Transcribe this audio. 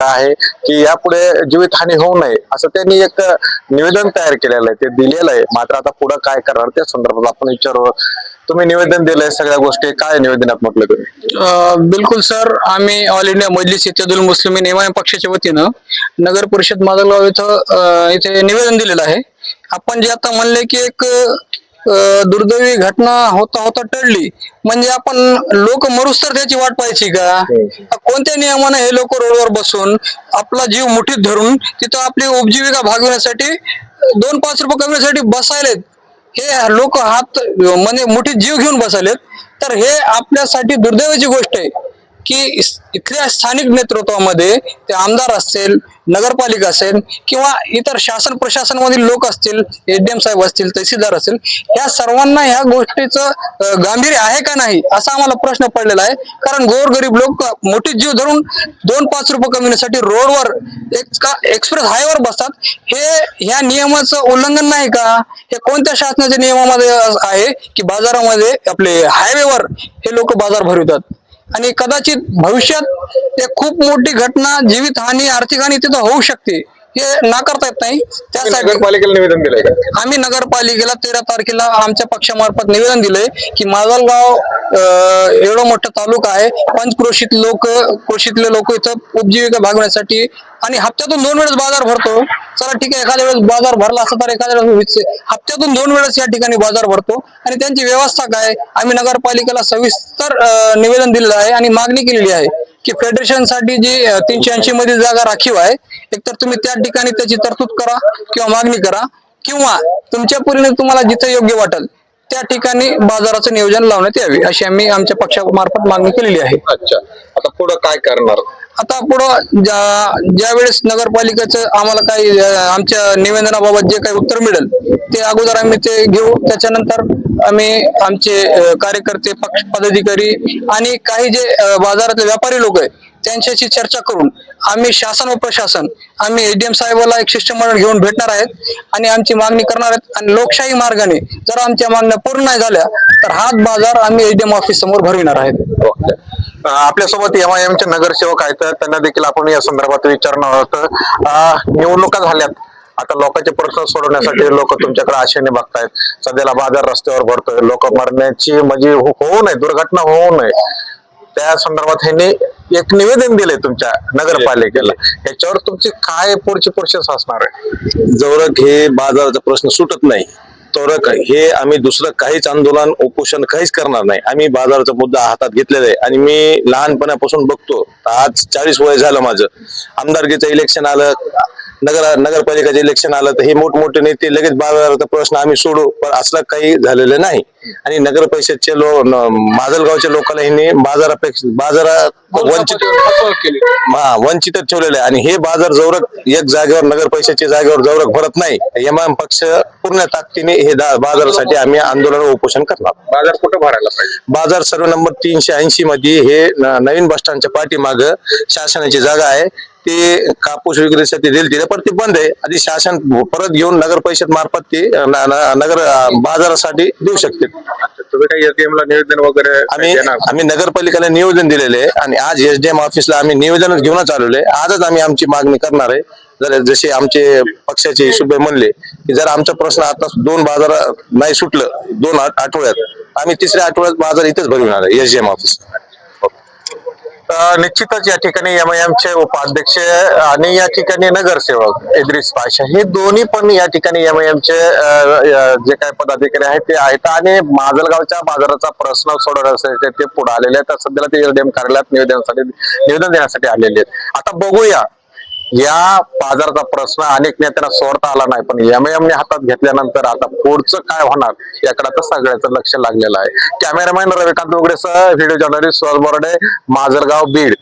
आहे की यापुढे जीवितहानी होऊ नये असं त्यांनी एक निवेदन तयार केलेलं आहे, ते दिलेलं आहे. मात्र आता पुढे काय करणार त्या संदर्भात आपण विचारू. तुम्ही निवेदन दिलंय, सगळ्या गोष्टी काय निवेदनात म्हटलं तुम्ही? बिलकुल सर, आम्ही all India Majlis Ittehadul Muslimeen MIM पक्षाच्या वतीनं नगर परिषद माजलगाव इथे निवेदन दिलेलं आहे. आपण जे आता म्हणले की एक दुर्दैवी घटना होता होता टळली, म्हणजे आपण लोक मरुस तर त्याची वाट पाहायची का? कोणत्या नियमाने हे लोक रोडवर बसून आपला जीव मुठीत धरून तिथं आपली उपजीविका भागवण्यासाठी 2-5 रुपये कमवण्यासाठी बसायलेत? हे लोक हात म्हणजे मुठीत जीव घेऊन बसायलेत. तर हे आपल्यासाठी दुर्दैवाची गोष्ट आहे की इथल्या स्थानिक नेतृत्वामध्ये ते आमदार असतील, नगरपालिका असेल किंवा इतर शासन प्रशासनामधील लोक असतील, एसडीएम साहेब असतील, तहसीलदार असेल, या सर्वांना ह्या गोष्टीचं गांभीर्य आहे का नाही असा आम्हाला प्रश्न पडलेला आहे. कारण गोरगरीब लोक मोठी जीव धरून 2-5 रुपये कमविण्यासाठी रोडवर एक्सप्रेस हायवेवर बसतात. हे ह्या नियमाचं उल्लंघन नाही का? हे कोणत्या शासनाच्या नियमामध्ये आहे की बाजारामध्ये आपले हायवेवर हे लोक बाजार भरवितात? आणि कदाचित भविष्यात एक खूप मोठी घटना, जीवितहानी, आर्थिक हानी तिथं होऊ शकते, हे नाकारता येत नाही. त्यासाठी नगरपालिकेला निवेदन दिलंय का? आम्ही नगरपालिकेला 13 तारखेला आमच्या पक्षामार्फत निवेदन दिलंय की माजलगाव एवढं मोठं तालुका आहे, कृषीतले लोक इथं उपजीविका भागवण्यासाठी आणि हप्त्यातून 2 वेळेस बाजार भरतो. चला ठीक आहे, एखाद्या वेळेस बाजार भरला असता तर एखाद्या वेळेस हप्त्यातून 2 वेळेस या ठिकाणी बाजार भरतो. आणि त्यांची व्यवस्था काय? आम्ही नगरपालिकेला सविस्तर निवेदन दिलेलं आहे आणि मागणी केलेली आहे की फेडरेशन साठी जी 380 मध्ये जागा राखीव आहे, एकतर तुम्ही त्या ठिकाणी त्याची तरतूद करा किंवा मागणी करा, किंवा तुमच्या परीने तुम्हाला जिथे योग्य वाटेल त्या ठिकाणी बाजाराचं नियोजन लावण्यात यावे, अशी आम्ही आमच्या पक्षामार्फत मागणी केलेली आहे. अच्छा, आता पुढे काय करणार? आता पुढं ज्या वेळेस नगरपालिकेचं आम्हाला काही आमच्या निवेदनाबाबत जे काही उत्तर मिळेल ते अगोदर आम्ही ते घेऊ. त्याच्यानंतर आम्ही आमचे कार्यकर्ते, पक्ष पदाधिकारी आणि काही जे बाजारातले व्यापारी लोक आहेत त्यांच्याशी चर्चा करून आम्ही शासन व प्रशासन, आम्ही एडीएम साहेबाला एक शिष्टमंडळ घेऊन भेटणार आहेत आणि आमची मागणी करणार आहेत. आणि लोकशाही मार्गाने जर आमच्या मागण्या पूर्ण नाही झाल्या तर हात बाजार आम्ही एडीएम ऑफिस समोर भरविणार आहेत. आपल्यासोबत एमआयएमचे नगरसेवक आहेत, त्यांना देखील आपण या संदर्भात विचारणार आहोत. निवडणुका झाल्यात, आता लोकांचे प्रश्न सोडवण्यासाठी लोक तुमच्याकडे आशेने बघतायत. सध्याला बाजार रस्त्यावर भरतोय, लोक मरण्याची म्हणजे होऊ नये, दुर्घटना होऊ नये त्या संदर्भात ह्यांनी एक निवेदन दिलंय तुमच्या नगरपालिकेला. याच्यावर तुमची काय पुढची प्रोसेस असणार आहे? जवळक हे बाजाराचा प्रश्न सुटत नाही तोरक हे आम्ही दुसरं काहीच आंदोलन, उपोषण काहीच करणार नाही. आम्ही बाजाराचा मुद्दा हातात घेतलेला आहे आणि मी लहानपणापासून बघतो, आज 40 वय झालं माझं. आमदारकीचं इलेक्शन आलं, नगरपालिकेचं इलेक्शन आलं तर हे मोठमोठे नेते लगेच बाजाराचा प्रश्न आम्ही सोडू, पण असलं काही झालेलं नाही. आणि नगर परिषदचे माजलगावच्या लोकांना ह्यांनी बाजारात वंचित ठेवलेलं आहे. आणि हे बाजार जवळक एक जागेवर, नगर परिषदच्या जागेवर जवळक भरत नाही. एमआयएम पक्ष पूर्ण ताकदीने हे बाजारासाठी आम्ही आंदोलन उपोषण करणार. बाजार कुठं भरायला पाहिजे? बाजार सर्व नंबर 380 मध्ये हे नवीन बस स्टँडच्या पाठीमाग शासनाची जागा आहे. ते कापूस विक्रीसाठी दिली पण ती बंद आहे. आधी शासन परत घेऊन नगर परिषद मार्फत ते नगर बाजारासाठी देऊ शकते. तुम्ही काही एसडीएम ला निवेदन वगैरे? आम्ही नगरपालिकेला निवेदन दिलेले आहे आणि आज एसडीएम ऑफिसला आम्ही निवेदनच घेऊनच आलेलो आहे. आजच आम्ही आमची मागणी करणार आहे. जर जसे आमचे पक्षाचे शुभे म्हणले की जर आमचा प्रश्न आता 2 बाजार नाही सुटलं 2 आठवड्यात, आम्ही 3ऱ्या आठवड्यात बाजार इथेच भरविणार आहे एसडीएम ऑफिस. निश्चितच या ठिकाणी एमआयएमचे उपाध्यक्ष आणि या ठिकाणी नगरसेवक इद्रिस पाशा हे दोन्ही पण या ठिकाणी एमआयएमचे जे काही पदाधिकारी आहेत ते आहेत आणि माजलगावच्या बाजाराचा प्रश्न सोडवण्यासाठी ते पुढे आलेले आहेत. सध्याला ते एसडीएम कार्यालयात निवेदन देण्यासाठी आलेले आहेत. आता बघूया, या बाजाराचा प्रश्न अनेक नेत्यांना सोडता आला नाही, पण एमआयएमने हातात घेतल्यानंतर आता पुढचं काय होणार याकडे आता सगळ्याचं लक्ष लागलेलं आहे. कॅमेरामॅन रविकांत उगडेसह व्हिडिओ जर्नलिस्ट सुहास बोराडे, माजलगाव, बीड.